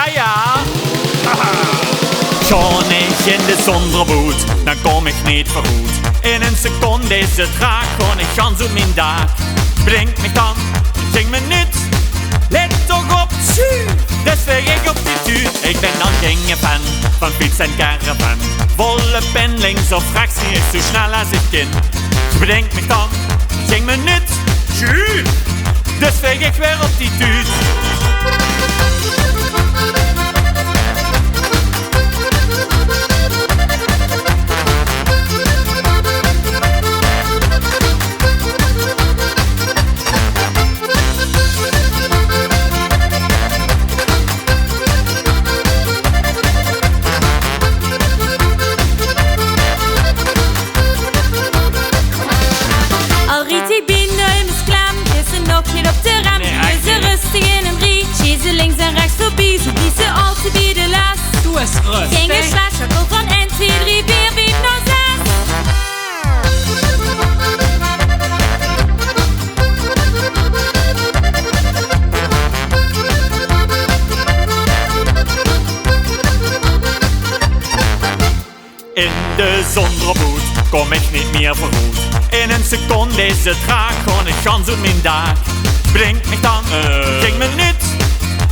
ja. Schon ich in de zonderboot, dan kom ik niet voorgoed. In een seconde is het raak, gewoon ik gans op mijn dag. Breng mich dan, ging me niet, let toch op, Sjuuf. Dus veeg ik op die tuur. Ik ben dan geen fan van fiets en caravan. Volle pen links of rechts, niet zo snel als ik kan. Bedenk mich dan, ging me niet, Sjuuf. Dus veeg ik weer op die tuur. Links en rechts voorbij, zo die ze altijd bij de last. Doe eens rustig. Ging een slagschakel van 1, 2, 3, 4, 5, naar 6. In de zonderboot kom ik niet meer voorgoed. In een seconde is het raak, gewoon ik gans op mijn dag. Breng mich dan, ging me niet,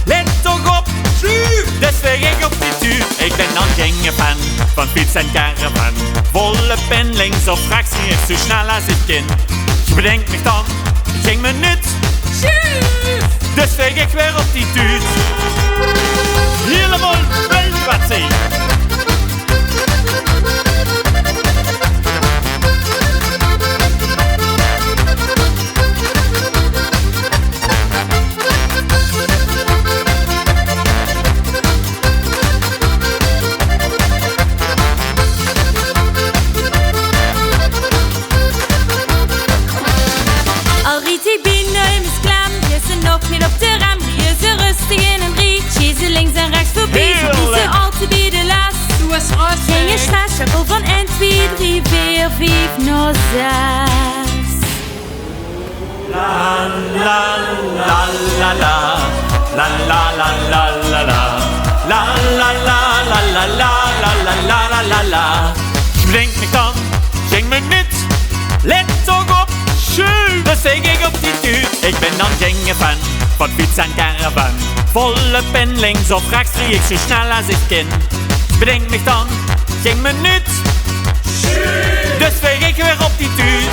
let toch op, Sjuuf. Dus veeg ik op die tuur. Ik ben dan geen fan van fiets en caravan. Volle pen links of rechts, niet zo snel als ik kan. Bedenk mich dan, ging me niet, Sjuuf. Dus veeg ik weer op die tuur. Helemaal welwatsie. niet op de rem, je ze rustig in een riet. Je ze links en rechts voorbij, zo die ze altijd bij de last. Doe eens rustig. Ging je slagschakel van 1, 2, 3, 4, 5, naar 6. La la la la la, la la la la la la, la la la la la la la la la la la. Bedenk mich dan, ging me niet, let toch op, Sjuuf. Dus zeg ik op die tuur. Ik ben dan geen fan van fiets en caravan. Volle pen links of rechts, rie ik zo snel als ik kan. Bedenk mich dan, ging me niet, Sjuuf. Dus veeg ik weer op die tuur.